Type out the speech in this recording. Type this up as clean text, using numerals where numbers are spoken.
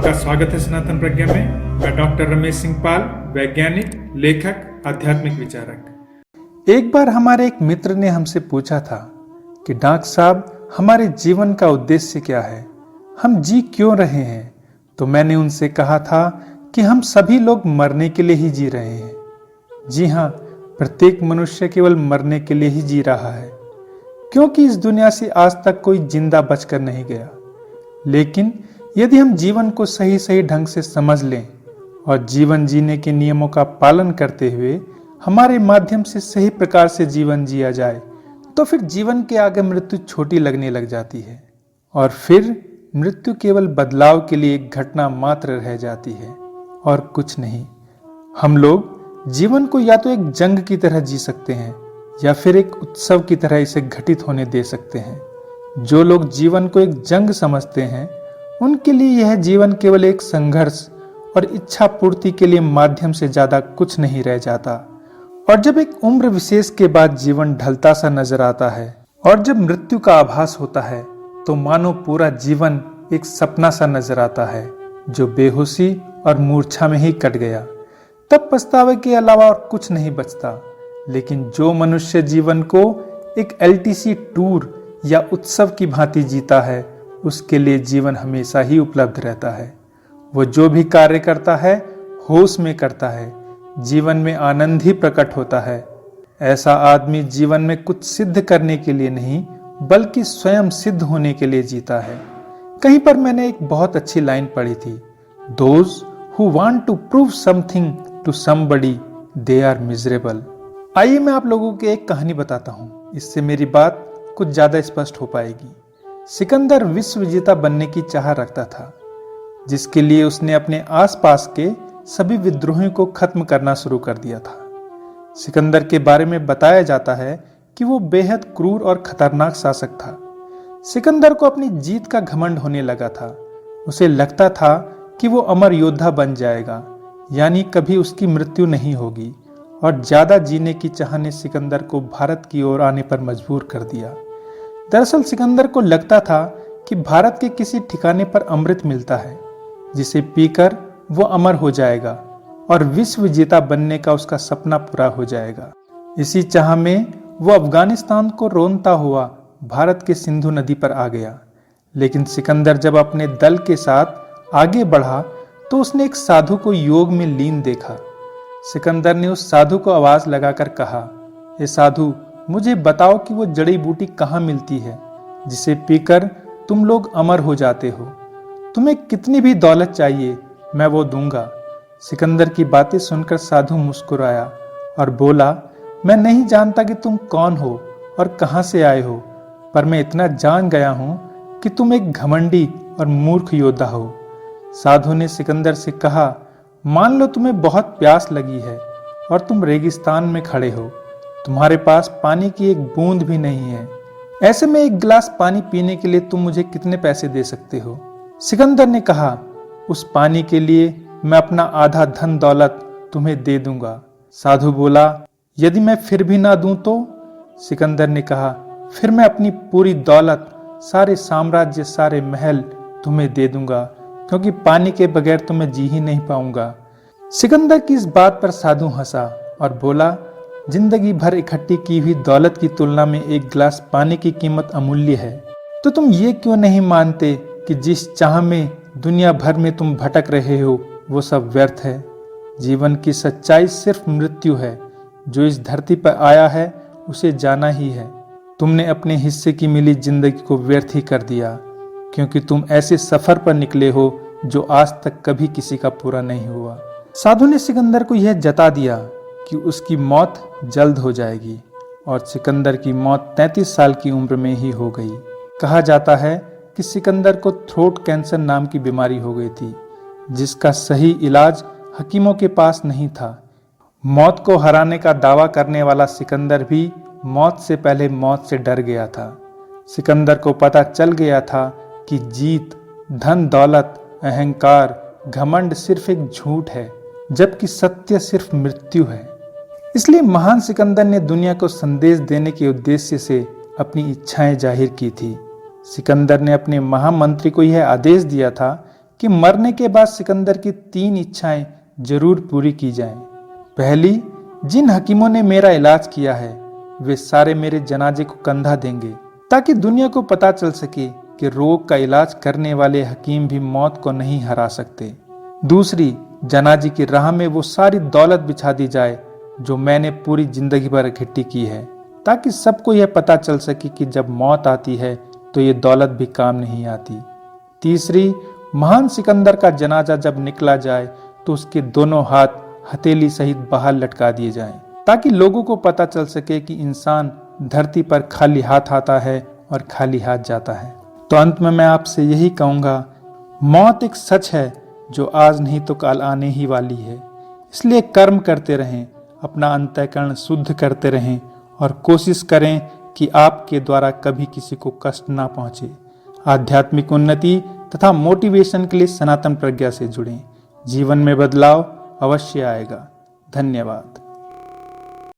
आपका स्वागत है सनातन प्रज्ञा में। मैं डॉक्टर रमेश सिंह पाल, वैज्ञानिक, लेखक, आध्यात्मिक विचारक। एक बार हमारे एक मित्र ने हमसे पूछा था कि डॉक्टर साहब, हमारे जीवन का उद्देश्य क्या है, हम जी क्यों रहे हैं। तो मैंने उनसे कहा था कि हम सभी लोग मरने के लिए ही जी रहे हैं। जी हाँ, प्रत्येक मनुष्य केवल मरने के लिए ही जी रहा है, क्योंकि इस दुनिया से आज तक कोई जिंदा बचकर नहीं गया। लेकिन यदि हम जीवन को सही सही ढंग से समझ लें और जीवन जीने के नियमों का पालन करते हुए हमारे माध्यम से सही प्रकार से जीवन जिया जाए, तो फिर जीवन के आगे मृत्यु छोटी लगने लग जाती है और फिर मृत्यु केवल बदलाव के लिए एक घटना मात्र रह जाती है और कुछ नहीं। हम लोग जीवन को या तो एक जंग की तरह जी सकते हैं या फिर एक उत्सव की तरह इसे घटित होने दे सकते हैं। जो लोग जीवन को एक जंग समझते हैं, उनके लिए यह जीवन केवल एक संघर्ष और इच्छा पूर्ति के लिए माध्यम से ज्यादा कुछ नहीं रह जाता। और जब एक उम्र विशेष के बाद जीवन ढलता सा नजर आता है और जब मृत्यु का आभास होता है, तो मानो पूरा जीवन एक सपना सा नजर आता है जो बेहोशी और मूर्छा में ही कट गया। तब पछतावे के अलावा और कुछ नहीं बचता। लेकिन जो मनुष्य जीवन को एक एलटीसी टूर या उत्सव की भांति जीता है, उसके लिए जीवन हमेशा ही उपलब्ध रहता है। वो जो भी कार्य करता है होश में करता है, जीवन में आनंद ही प्रकट होता है। ऐसा आदमी जीवन में कुछ सिद्ध करने के लिए नहीं, बल्कि स्वयं सिद्ध होने के लिए जीता है। कहीं पर मैंने एक बहुत अच्छी लाइन पढ़ी थी, Those who want to prove something to somebody, they are miserable। आइए मैं आप लोगों को एक कहानी बताता हूँ, इससे मेरी बात कुछ ज्यादा स्पष्ट हो पाएगी। सिकंदर विश्व विजेता बनने की चाह रखता था, जिसके लिए उसने अपने आसपास के सभी विद्रोहियों को खत्म करना शुरू कर दिया था। सिकंदर के बारे में बताया जाता है कि वो बेहद क्रूर और खतरनाक शासक था। सिकंदर को अपनी जीत का घमंड होने लगा था। उसे लगता था कि वो अमर योद्धा बन जाएगा, यानी कभी उसकी मृत्यु नहीं होगी। और ज्यादा जीने की चाह ने सिकंदर को भारत की ओर आने पर मजबूर कर दिया। दरअसल सिकंदर को लगता था कि भारत के किसी ठिकाने पर अमृत मिलता है, जिसे पीकर वो अमर हो जाएगा और विश्व विजेता बनने का उसका सपना पूरा हो जाएगा। इसी चाह में वो अफगानिस्तान को रोंदता हुआ भारत के सिंधु नदी पर आ गया। लेकिन सिकंदर जब अपने दल के साथ आगे बढ़ा, तो उसने एक साधु को योग में लीन देखा। सिकंदर ने उस साधु को आवाज लगाकर कहा, ए साधु, मुझे बताओ कि वो जड़ी बूटी कहाँ मिलती है जिसे पीकर तुम लोग अमर हो जाते हो। तुम्हें कितनी भी दौलत चाहिए, मैं वो दूंगा। सिकंदर की बातें सुनकर साधु मुस्कुराया और बोला, मैं नहीं जानता कि तुम कौन हो और कहाँ से आए हो, पर मैं इतना जान गया हूँ कि तुम एक घमंडी और मूर्ख योद्धा हो। साधु ने सिकंदर से कहा, मान लो तुम्हें बहुत प्यास लगी है और तुम रेगिस्तान में खड़े हो, तुम्हारे पास पानी की एक बूंद भी नहीं है। ऐसे में एक गिलास पानी पीने के लिए तुम मुझे कितने पैसे दे सकते हो? सिकंदर ने कहा, उस पानी के लिए मैं अपना आधा धन दौलत तुम्हें दे दूंगा। साधु बोला, यदि मैं फिर भी ना दूं तो? सिकंदर ने कहा, फिर मैं अपनी पूरी दौलत, सारे साम्राज्य, सारे महल तुम्हें दे दूंगा, क्योंकि पानी के बगैर तो मैं जी ही नहीं पाऊंगा। सिकंदर की इस बात पर साधु हंसा और बोला, जिंदगी भर इकट्ठी की हुई दौलत की तुलना में एक गिलास पानी की कीमत अमूल्य है। तो तुम ये क्यों नहीं मानते कि जिस चाह में दुनिया भर में तुम भटक रहे हो, वो सब व्यर्थ है? जीवन की सच्चाई सिर्फ मृत्यु है। जो इस धरती पर आया है, उसे जाना ही है। तुमने अपने हिस्से की मिली जिंदगी को व्यर्थ ही कर दिया, क्योंकि तुम ऐसे सफर पर निकले हो जो आज तक कभी किसी का पूरा नहीं हुआ। साधु ने सिकंदर को यह जता दिया कि उसकी मौत जल्द हो जाएगी, और सिकंदर की मौत 33 साल की उम्र में ही हो गई। कहा जाता है कि सिकंदर को थ्रोट कैंसर नाम की बीमारी हो गई थी, जिसका सही इलाज हकीमों के पास नहीं था। मौत को हराने का दावा करने वाला सिकंदर भी मौत से पहले मौत से डर गया था। सिकंदर को पता चल गया था कि जीत, धन दौलत, अहंकार, घमंड सिर्फ एक झूठ है, जबकि सत्य सिर्फ मृत्यु है। इसलिए महान सिकंदर ने दुनिया को संदेश देने के उद्देश्य से अपनी इच्छाएं जाहिर की थी। सिकंदर ने अपने महामंत्री को यह आदेश दिया था कि मरने के बाद सिकंदर की 3 इच्छाएं जरूर पूरी की जाएं। पहली, जिन हकीमों ने मेरा इलाज किया है वे सारे मेरे जनाजे को कंधा देंगे ताकि दुनिया को पता चल सके कि रोग का इलाज करने वाले हकीम भी मौत को नहीं हरा सकते। दूसरी, जनाजे की राह में वो सारी दौलत बिछा दी जाए जो मैंने पूरी जिंदगी भर इकट्ठी की है, ताकि सबको यह पता चल सके कि जब मौत आती है तो ये दौलत भी काम नहीं आती। तीसरी, महान सिकंदर का जनाजा जब निकला जाए तो उसके दोनों हाथ हथेली सहित बाहर लटका दिए जाएं, ताकि लोगों को पता चल सके कि इंसान धरती पर खाली हाथ आता है और खाली हाथ जाता है। तो अंत में मैं आपसे यही कहूँगा, मौत एक सच है जो आज नहीं तो कल आने ही वाली है। इसलिए कर्म करते रहें, अपना अंतःकरण शुद्ध करते रहें और कोशिश करें कि आपके द्वारा कभी किसी को कष्ट ना पहुंचे। आध्यात्मिक उन्नति तथा मोटिवेशन के लिए सनातन प्रज्ञा से जुड़ें। जीवन में बदलाव अवश्य आएगा। धन्यवाद।